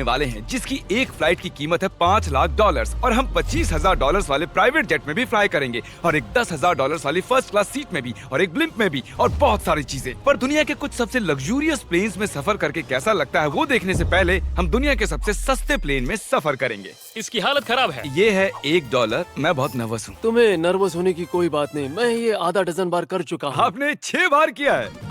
करने वाले हैं जिसकी एक फ्लाइट की कीमत है $5 लाख और हम $25,000 वाले प्राइवेट जेट में भी फ्लाई करेंगे और एक $10,000 वाली फर्स्ट क्लास सीट में भी और एक ब्लिम्प में भी और बहुत सारी चीजें। पर दुनिया के कुछ सबसे लग्जूरियस प्लेन्स में सफर करके कैसा लगता है वो देखने से पहले हम दुनिया के सबसे सस्ते प्लेन में सफर करेंगे। इसकी हालत खराब है। ये है $1। मैं बहुत नर्वस हूँ। तुम्हें नर्वस होने की कोई बात नहीं, मैं ये आधा डजन बार कर चुका हूँ। आपने 6 बार किया है।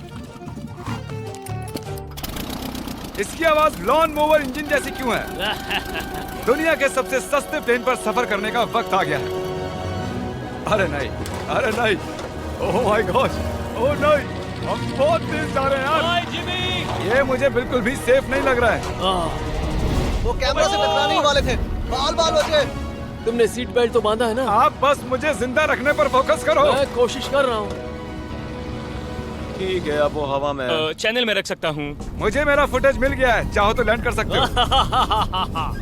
इसकी आवाज लॉन मोवर इंजन जैसी क्यों है? दुनिया के सबसे सस्ते प्लेन पर सफर करने का वक्त आ गया है। अरे नहीं, अरे नहीं, ओह माय गॉड, ओह नहीं, हम बहुत तेज जा रहे हैं यार। हाय जिमी, ये मुझे बिल्कुल भी सेफ नहीं लग रहा है। वो कैमरा से टकराने ही वाले थे, बाल बाल बचे। तुमने सीट बेल्ट तो बांधा है ना? आप बस मुझे जिंदा रखने पर फोकस करो। मैं कोशिश कर रहा हूँ। ठीक है, अब वो हवा में है। चैनल में रख सकता हूँ। मुझे मेरा फुटेज मिल गया है, चाहो तो लैंड कर सकते हो।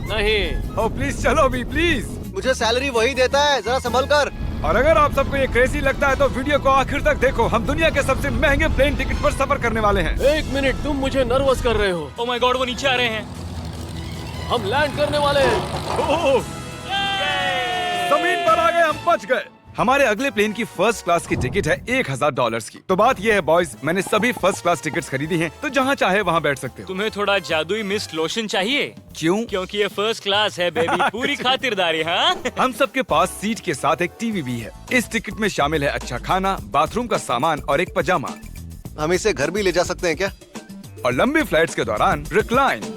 नहीं, ओह प्लीज चलो भी प्लीज। मुझे सैलरी वही देता है, जरा संभल कर। और अगर आप सबको ये क्रेजी लगता है तो वीडियो को आखिर तक देखो। हम दुनिया के सबसे महंगे प्लेन टिकट पर सफर करने वाले हैं। 1 मिनट, तुम मुझे नर्वस कर रहे हो। ओह माय गॉड, वो नीचे आ रहे हैं। हम लैंड करने वाले हैं। ओह, जमीन पर आ गए, हम बच गए। हमारे अगले प्लेन की फर्स्ट क्लास की टिकट है $1,000 की। तो बात ये है बॉयज, मैंने सभी फर्स्ट क्लास टिकट्स खरीदी हैं, तो जहाँ चाहे वहाँ बैठ सकते हो। तुम्हें थोड़ा जादुई मिस्ट लोशन चाहिए? क्यों? क्योंकि ये फर्स्ट क्लास है बेबी, पूरी खातिरदारी। हाँ, हम सबके पास सीट के साथ एक टीवी भी है। इस टिकट में शामिल है अच्छा खाना, बाथरूम का सामान और एक पजामा। हम इसे घर भी ले जा सकते हैं क्या? और लंबी फ्लाइट्स के दौरान रिक्लाइन,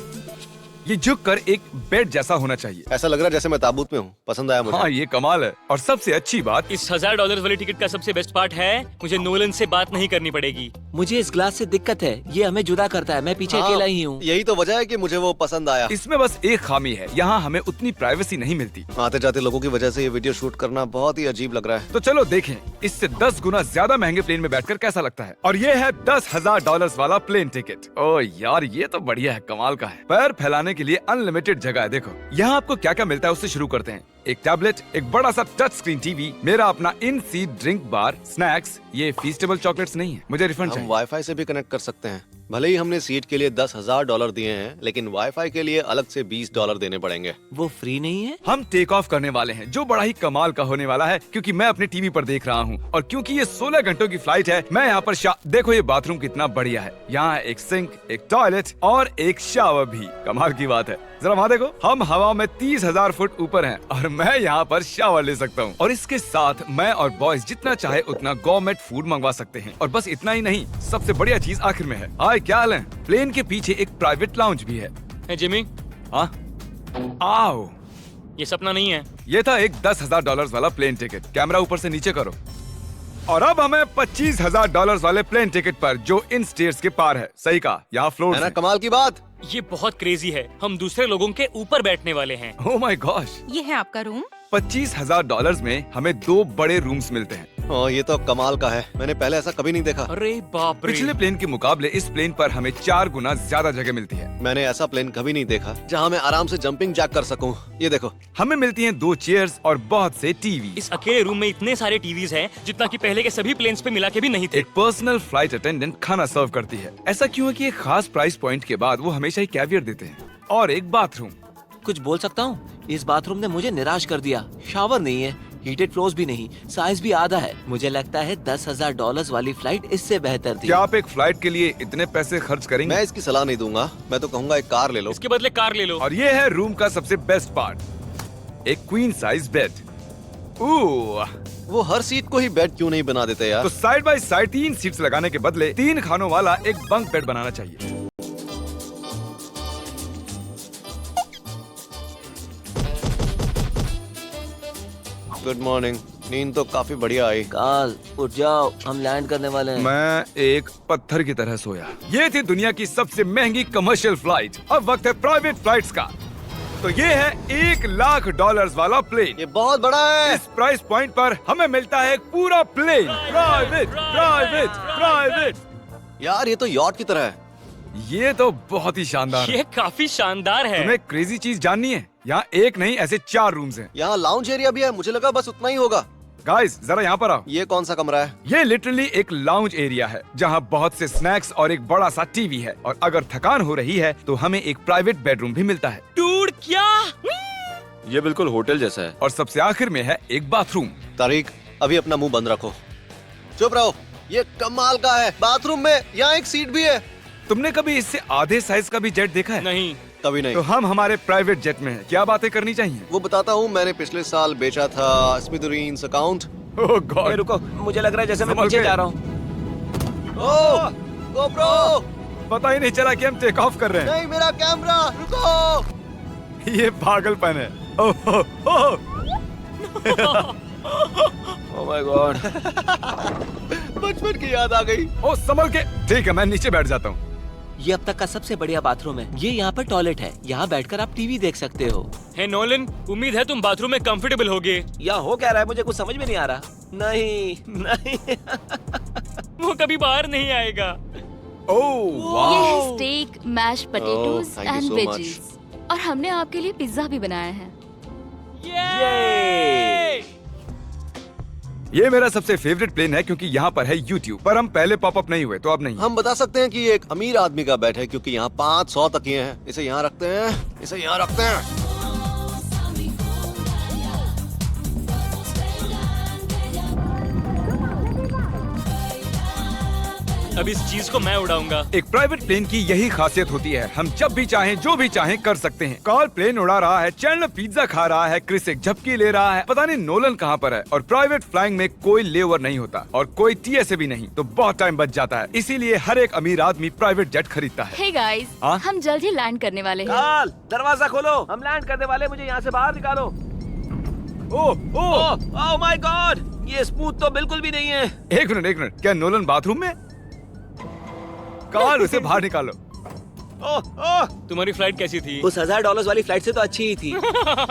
ये झुक कर एक बेड जैसा होना चाहिए। ऐसा लग रहा है जैसे मैं ताबूत में हूँ। पसंद आया मुझे। हाँ, ये कमाल है। और सबसे अच्छी बात, इस $1,000 वाली टिकट का सबसे बेस्ट पार्ट है मुझे नोलन से बात नहीं करनी पड़ेगी। मुझे इस ग्लास से दिक्कत है, ये हमें जुदा करता है। मैं पीछे हाँ, अकेला ही हूँ। यही तो वजह है कि मुझे वो पसंद आया। इसमें बस एक खामी है, यहाँ हमें उतनी प्राइवेसी नहीं मिलती। आते जाते लोगों की वजह से ये वीडियो शूट करना बहुत ही अजीब लग रहा है। तो चलो देखें इससे 10 गुना ज्यादा महंगे प्लेन में बैठकर कैसा लगता है। और ये है $10,000 वाला प्लेन टिकट। ओह यार, ये तो बढ़िया है, कमाल का है। पैर फैलाने के लिए अनलिमिटेड जगह है। देखो यहाँ आपको क्या क्या मिलता है, उससे शुरू करते हैं। एक टैबलेट, एक बड़ा सा टच स्क्रीन टीवी, मेरा अपना इन सीट ड्रिंक बार, स्नैक्स। ये फीस्टेबल चॉकलेट्स नहीं है, मुझे रिफंड हम चाहिए। वाईफाई से भी कनेक्ट कर सकते हैं। भले ही हमने सीट के लिए $10,000 दिए हैं, लेकिन वाईफाई के लिए अलग से $20 देने पड़ेंगे। वो फ्री नहीं है? हम टेक ऑफ करने वाले हैं, जो बड़ा ही कमाल का होने वाला है, क्योंकि मैं अपने टीवी पर देख रहा हूँ और क्योंकि ये 16 घंटों की फ्लाइट है। मैं यहाँ पर देखो ये बाथरूम कितना बढ़िया है। यहाँ एक सिंक, एक टॉयलेट और एक शावर भी। कमाल की बात है, जरा वहाँ देखो, हम हवा में 30,000 फुट ऊपर हैं और मैं यहाँ पर शावर ले सकता हूँ। और इसके साथ मैं और बॉयज जितना चाहे उतना गवर्नमेंट फूड मंगवा सकते हैं। और बस इतना ही नहीं, सबसे बढ़िया चीज आखिर में है। हाय, क्या हाल है? प्लेन के पीछे एक प्राइवेट लाउंज भी है। है जिमी, हाँ, आओ। ये सपना नहीं है। ये था एक $10,000 वाला प्लेन टिकट। कैमरा ऊपर से नीचे करो। और अब हमें $25,000 वाले प्लेन टिकट पर, जो इन स्टेयर्स के पार है। सही कहा, यहाँ फ्लोर है ना कमाल की बात? ये बहुत क्रेजी है, हम दूसरे लोगों के ऊपर बैठने वाले हैं। Oh my gosh. ये है आपका रूम। $25,000 में हमें 2 बड़े रूम्स मिलते हैं। ये तो कमाल का है, मैंने पहले ऐसा कभी नहीं देखा। अरे बाप रे, पिछले प्लेन के मुकाबले इस प्लेन पर हमें 4 गुना ज्यादा जगह मिलती है। मैंने ऐसा प्लेन कभी नहीं देखा जहाँ मैं आराम से जंपिंग जैक कर सकूं। ये देखो, हमें मिलती हैं 2 चेयर्स और बहुत से टीवी। इस अकेले रूम में इतने सारे टीवीज हैं जितना कि पहले के सभी प्लेन्स पे मिला के भी नहीं थे। एक पर्सनल फ्लाइट अटेंडेंट खाना सर्व करती है। ऐसा क्यों है कि एक खास प्राइस पॉइंट के बाद वो हमेशा ही कैवियर देते हैं। और एक बाथरूम। कुछ बोल सकता हूँ? इस बाथरूम ने मुझे निराश कर दिया। शावर नहीं है, हीटेड फ्लोर्स भी नहीं, साइज भी आधा है। मुझे लगता है $10,000 वाली फ्लाइट इससे बेहतर थी। क्या आप एक फ्लाइट के लिए इतने पैसे खर्च करेंगे? मैं इसकी सलाह नहीं दूंगा। मैं तो कहूँगा एक कार ले लो। इसके बदले कार ले लो। और ये है रूम का सबसे बेस्ट पार्ट, एक क्वीन साइज बेड। वो हर सीट को ही बेड क्यों नहीं बना देते यार? तो साइड बाय साइड 3 सीट्स लगाने के बदले 3 खानों वाला एक बंक बेड बनाना चाहिए। Good morning. नींद तो काफी बढ़िया आई। काल, उठ जाओ, हम लैंड करने वाले हैं। मैं एक पत्थर की तरह सोया। ये थी दुनिया की सबसे महंगी कमर्शियल फ्लाइट। अब वक्त है प्राइवेट फ्लाइट्स का। तो ये है $1,00,000 वाला प्लेन। ये बहुत बड़ा है। इस प्राइस पॉइंट पर हमें मिलता है एक पूरा प्लेन। Private, private, private. यार ये तो यॉट की तरह है। ये तो बहुत ही शानदार है। ये काफी शानदार है। तुम्हें क्रेजी चीज जाननी है? यहाँ एक नहीं, ऐसे 4 रूम्स हैं। यहाँ लाउंज एरिया भी है, मुझे लगा बस उतना ही होगा। गाइस जरा यहाँ पर आओ। ये कौन सा कमरा है? ये लिटरली एक लाउंज एरिया है जहाँ बहुत से स्नैक्स और एक बड़ा सा टीवी है, और अगर थकान हो रही है तो हमें एक प्राइवेट बेडरूम भी मिलता है। डूड क्या? ये बिल्कुल होटल जैसा है। और सबसे आखिर में है एक बाथरूम। तारिक, अभी अपना मुंह बंद रखो। चुप रहो। ये कमाल का है। बाथरूम में यहाँ एक सीट भी है। तुमने कभी इससे आधे साइज का भी जेट देखा है? नहीं। कभी नहीं। तो हम हमारे प्राइवेट जेट में हैं। क्या बातें करनी चाहिए? वो बताता हूँ, मैंने पिछले साल बेचा था स्मिथेरियंस अकाउंट। ओह ए, गॉड, रुको, मुझे लग रहा है जैसे मैं संभल पीछे के। जा रहा हूँ। ओह गोप्रो, पता ही नहीं चला कि हम टेक ऑफ कर रहे हैं। नहीं मेरा कैमरा, रुको। ये पागलपन है। Oh oh, oh. Oh my God. बचपन की याद आ गई। ओ संभल के। ठीक है, मैं नीचे बैठ जाता हूँ। ये अब तक का सबसे बढ़िया बाथरूम है। ये यहाँ पर टॉयलेट है। यहाँ बैठकर आप टीवी देख सकते हो। हे नोलन, उम्मीद है तुम बाथरूम में कंफर्टेबल होगे। यहाँ हो क्या रहा है मुझे कुछ समझ में नहीं आ रहा। नहीं नहीं। वो कभी बाहर नहीं आएगा। ओह ये वाह, है steak, mash potatoes thank you and so veggies. और हमने आपके लिए पिज्जा भी बनाया है। ये ये मेरा सबसे फेवरेट प्लेन है क्योंकि यहाँ पर है YouTube। पर हम पहले पॉपअप नहीं हुए तो अब नहीं। हम बता सकते हैं कि ये एक अमीर आदमी का बेड है क्योंकि यहाँ 500 तकिए हैं। इसे यहाँ रखते हैं, इसे यहाँ रखते हैं। अब इस चीज को मैं उड़ाऊंगा। एक प्राइवेट प्लेन की यही खासियत होती है, हम जब भी चाहें जो भी चाहें कर सकते हैं। कार्ल प्लेन उड़ा रहा है, चैंडलर पिज्जा खा रहा है, क्रिस एक झपकी ले रहा है, पता नहीं नोलन कहाँ पर है। और प्राइवेट फ्लाइंग में कोई लेओवर नहीं होता और कोई TSA भी नहीं, तो बहुत टाइम बच जाता है। इसीलिए हर एक अमीर आदमी प्राइवेट जेट खरीदता है। हे गाइस, हाँ? हम जल्द ही लैंड करने वाले हैं। काल, दरवाजा खोलो, हम लैंड करने वाले, मुझे यहाँ से बाहर निकालो। ओह ओह, ओह माय गॉड, ये स्मूथ तो बिल्कुल भी नहीं है। एक मिनट, क्या नोलन बाथरूम में? कार्ल उसे बाहर निकालो। ओह ओह, तुम्हारी फ्लाइट कैसी थी? उस $1000 वाली फ्लाइट से तो अच्छी ही थी।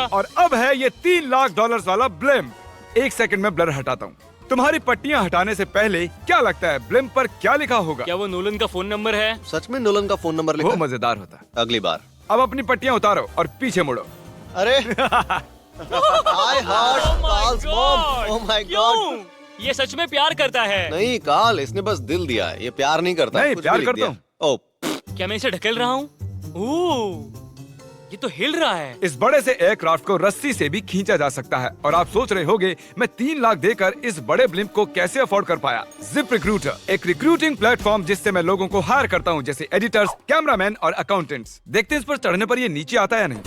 और अब है ये $3 लाख वाला ब्लिम। एक सेकंड में ब्लर हटाता हूँ। तुम्हारी पट्टियाँ हटाने से पहले क्या लगता है ब्लिम पर क्या लिखा होगा? क्या वो नोलन का फोन नंबर है? सच में नोलन का फोन नंबर वो लिखा है? मजेदार होता। अगली बार। अब अपनी पट्टियाँ उतारो और पीछे मुड़ो। अरे I heart Carl's mom. Oh my God. क्यों? ये सच में प्यार करता है। नहीं कार्ल, इसने बस दिल दिया है, ये प्यार नहीं करता। नहीं, कुछ प्यार भी लिख करता दिया। ओह, क्या मैं इसे ढकेल रहा हूँ? ओह, ये तो हिल रहा है। इस बड़े से एयरक्राफ्ट को रस्सी से भी खींचा जा सकता है। और आप सोच रहे होंगे मैं 3 लाख देकर इस बड़े ब्लिम्प को कैसे अफोर्ड कर पाया। जिप रिक्रूटर, एक रिक्रूटिंग प्लेटफॉर्म जिससे मैं लोगों को हायर करता हूँ, जैसे एडिटर्स, कैमरामैन और अकाउंटेंट्स। देखते हैं इस पर चढ़ने पर ये नीचे आता है या नहीं।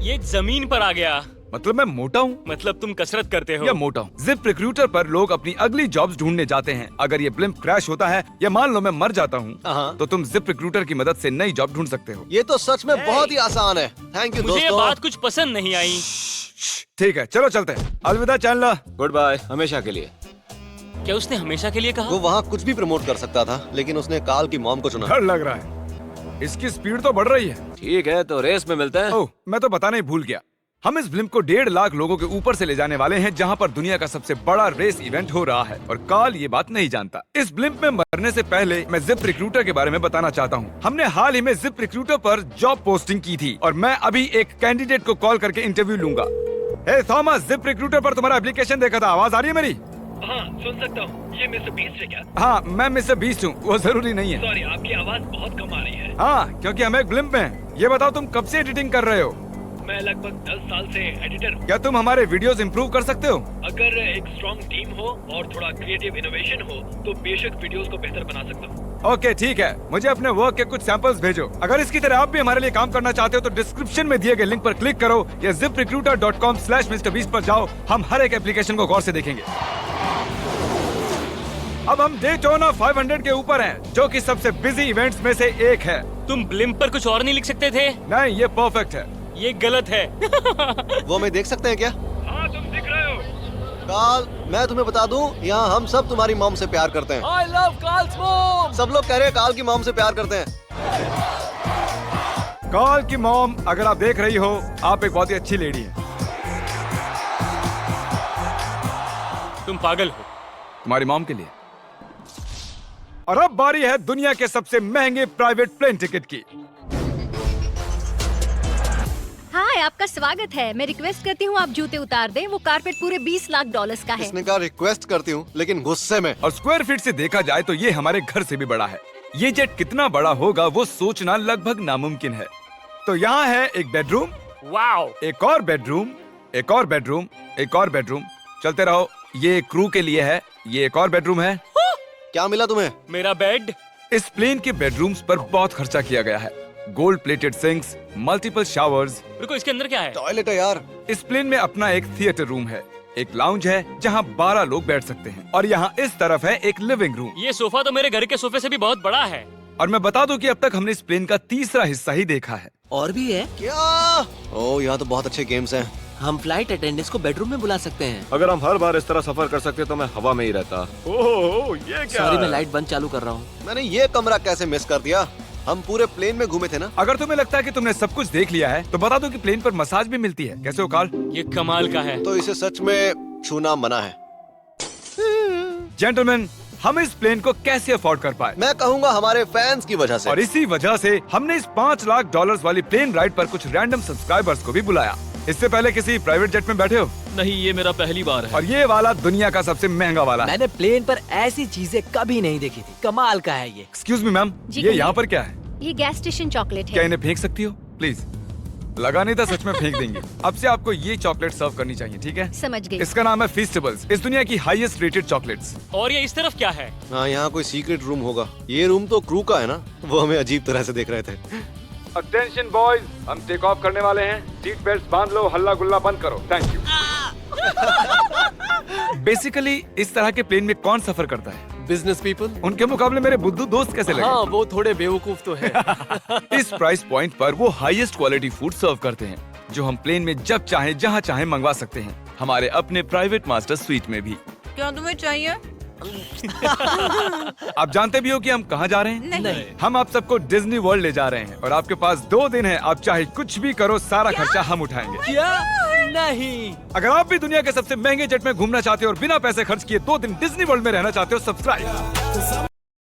ये जमीन पर आ गया। मतलब मैं मोटा हूँ मतलब तुम कसरत करते हो। या मोटा हूँ। जिप रिक्रूटर पर लोग अपनी अगली जॉब्स ढूंढने जाते हैं। अगर ये ब्लिम्प क्रैश होता है या मान लो मैं मर जाता हूँ, हाँ। तो तुम जिप रिक्रूटर की मदद से नई जॉब ढूंढ सकते हो। ये तो सच में बहुत ही आसान है। थैंक यू मुझे ये दोस्तों। बात कुछ पसंद नहीं आई। ठीक है, चलो चलते हैं। अलविदा चैंडलर। गुड बाय, हमेशा के लिए। क्या उसने हमेशा के लिए कहा? वो वहाँ कुछ भी प्रमोट कर सकता था, लेकिन उसने कार्ल की मॉम को चुना। डर लग रहा है। इसकी स्पीड तो बढ़ रही है। ठीक है, तो रेस में मिलते हैं। ओह, मैं तो बताना ही भूल गया। हम इस ब्लिम्प को 1.5 लाख लोगों के ऊपर से ले जाने वाले हैं, जहां पर दुनिया का सबसे बड़ा रेस इवेंट हो रहा है। और कार्ल ये बात नहीं जानता। इस ब्लिम्प में मरने से पहले मैं जिप रिक्रूटर के बारे में बताना चाहता हूँ। हमने हाल ही में जिप रिक्रूटर पर जॉब पोस्टिंग की थी और मैं अभी एक कैंडिडेट को कॉल करके इंटरव्यू लूंगा। हे थॉमस, जिप रिक्रूटर पर तुम्हारा एप्लीकेशन देखा था। आवाज आ रही है मेरी? हाँ, सुन सकता हूँ। ये मिस्टर बीस्ट है क्या? हाँ, मैं मिस्टर बीस्ट हूँ। वो जरूरी नहीं है। सॉरी, आपकी आवाज बहुत कम आ रही है। हाँ, क्योंकि हम एक ब्लिम्प में हैं। ये बताओ तुम कब से एडिटिंग कर रहे हो? मैं लगभग 10 साल से एडिटर हूँ। क्या तुम हमारे वीडियोस इंप्रूव कर सकते हो? अगर एक स्ट्रॉन्ग टीम हो और थोड़ा क्रिएटिव इनोवेशन हो तो बेशक वीडियोस को बेहतर बना सकता हूँ। ओके, ठीक है। मुझे अपने वर्क के कुछ सैंपल्स भेजो। अगर इसकी तरह आप भी हमारे लिए काम करना चाहते हो तो डिस्क्रिप्शन में दिए गए लिंक पर क्लिक करो या ziprecruiter.com/MrBeast पर जाओ। हम हर एक एप्लीकेशन को गौर से देखेंगे। अब हम डेटोना 500 के ऊपर हैं, जो कि सबसे बिजी इवेंट्स में से एक है। तुम ब्लिम्प पर कुछ और नहीं लिख सकते थे? नहीं, ये परफेक्ट है। ये गलत है। वो हमें देख सकते हैं क्या? हाँ, तुम दिख रहे हो। कार्ल, मैं तुम्हें बता दूं, यहाँ हम सब तुम्हारी मॉम से प्यार करते हैं। I love Carl's mom. सब लोग कह रहे हैं कार्ल की मॉम से प्यार करते हैं। कार्ल की मॉम, अगर आप देख रही हो, आप एक बहुत ही अच्छी लेडी है। तुम पागल हो। तुम्हारी मॉम के लिए। और अब बारी है दुनिया के सबसे महंगे प्राइवेट प्लेन टिकट की। Hi, आपका स्वागत है। मैं रिक्वेस्ट करती हूँ आप जूते उतार दें। वो कारपेट पूरे 20 लाख डॉलर्स का है। इसने कहा रिक्वेस्ट करती हूँ, लेकिन गुस्से में। और स्क्वायर फीट से देखा जाए तो ये हमारे घर से भी बड़ा है। ये जेट कितना बड़ा होगा वो सोचना लगभग नामुमकिन है। तो यहाँ है एक बेडरूम, वाओ, एक और बेडरूम, एक और बेडरूम, एक और बेडरूम। चलते रहो। ये क्रू के लिए है। ये एक और बेडरूम है। क्या मिला तुम्हें? मेरा बेड। इस प्लेन के बेडरूम्स पर बहुत खर्चा किया गया है। Gold plated sinks, multiple showers. रुको, इसके अंदर क्या है? टॉयलेट है यार। इस प्लेन में अपना एक थिएटर रूम है, एक लाउंज है जहाँ 12 लोग बैठ सकते हैं, और यहाँ इस तरफ है एक लिविंग रूम। ये सोफा तो मेरे घर के सोफे से भी बहुत बड़ा है। और मैं बता दूं कि अब तक हमने इस प्लेन का तीसरा हिस्सा ही देखा है। और भी है। क्या? ओह, यहाँ तो बहुत अच्छे गेम्स हैं। हम फ्लाइट अटेंडेंट्स को बेडरूम में बुला सकते हैं। अगर हम हर बार इस तरह सफर कर सकते तो मैं हवा में ही रहता। ओह, ये क्या सॉरी, है? मैं लाइट बंद चालू कर रहा हूँ। मैंने ये कमरा कैसे मिस कर दिया? हम पूरे प्लेन में घूमे थे ना। अगर तुम्हें लगता है कि तुमने सब कुछ देख लिया है तो बता दो कि प्लेन पर मसाज भी मिलती है। कैसे हो कार्ल? ये कमाल का है। तो इसे सच में छूना मना है। जेंटलमैन, हम इस प्लेन को कैसे अफोर्ड कर पाए? मैं कहूँगा हमारे फैंस की वजह से। और इसी वजह से हमने इस 5 लाख डॉलर्स वाली प्लेन राइड पर कुछ रैंडम सब्सक्राइबर्स को भी बुलाया। इससे पहले किसी प्राइवेट जेट में बैठे हो? नहीं, ये मेरा पहली बार है। और ये वाला दुनिया का सबसे महंगा वाला है। मैंने प्लेन पर ऐसी चीजें कभी नहीं देखी थी। कमाल का है ये। एक्सक्यूज मी मैम, जी ये कहिए। यहाँ पर क्या है? ये गैस स्टेशन चॉकलेट क्या है। इन्हें फेंक सकती हो प्लीज? लगा नहीं था, सच में फेंक देंगे। अब से आपको ये चॉकलेट सर्व करनी चाहिए, ठीक है? समझ गई। इसका नाम है फीस्टेबल्स, इस दुनिया की हाईएस्ट रेटेड चॉकलेट्स। और ये इस तरफ क्या है? हाँ, यहाँ कोई सीक्रेट रूम होगा। ये रूम तो क्रू का है ना, वो हमें अजीब तरह से देख रहे थे। अटेंशन बॉयज, हम टेक ऑफ करने वाले हैं। सीट बेल्ट बांध लो, हल्ला गुल्ला बंद करो। Thank you. बेसिकली इस तरह के प्लेन में कौन सफर करता है? Business people. उनके मुकाबले मेरे बुद्धू दोस्त कैसे लगे? हाँ, वो थोड़े बेवकूफ तो है। इस प्राइस पॉइंट पर वो हाईएस्ट क्वालिटी फूड सर्व करते हैं, जो हम प्लेन में जब चाहे जहाँ चाहे मंगवा सकते हैं, हमारे अपने प्राइवेट मास्टर स्वीट में भी। क्या तुम्हें चाहिए? आप जानते भी हो कि हम कहाँ जा रहे हैं? नहीं। हम आप सबको डिज्नी वर्ल्ड ले जा रहे हैं, और आपके पास 2 दिन है। आप चाहे कुछ भी करो, सारा खर्चा हम उठाएंगे। क्या? नहीं। अगर आप भी दुनिया के सबसे महंगे जेट में घूमना चाहते हो और बिना पैसे खर्च किए 2 दिन डिज्नी वर्ल्ड में रहना चाहते हो, सब्सक्राइब।